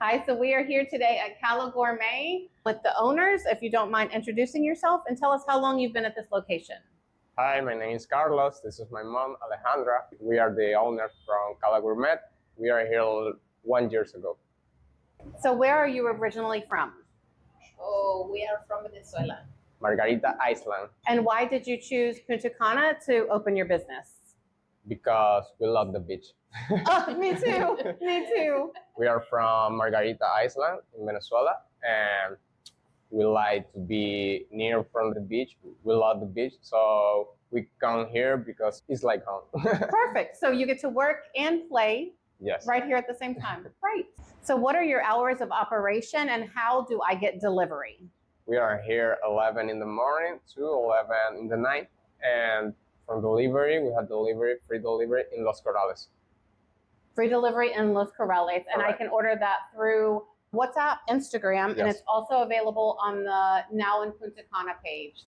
Hi, so we are here today at Cala Gourmet with the owners. If you don't mind introducing yourself and tell us how long you've been at this location. Hi, my name is Carlos. This is my mom, Alejandra. We are the owners from Cala Gourmet. We are here 1 year ago. So where are you originally from? Oh, we are from Venezuela. Margarita, Iceland, And why did you choose Punta Cana to open your business? because we love the beach. Oh, me too. Me too. We are from Margarita, Iceland in Venezuela, and we like to be near from the beach. We love the beach, so we come here because it's like home. Perfect. So you get to work and play Yes. right here at the same time. Right. So what are your hours of operation and how do I get delivery? We are here 11 in the morning to 11 in the night, and from delivery, we have free delivery in Los Corrales. Free delivery in Los Corrales, and I Correct. can order that through WhatsApp, Instagram, and Yes. it's also available on the Now in Punta Cana page.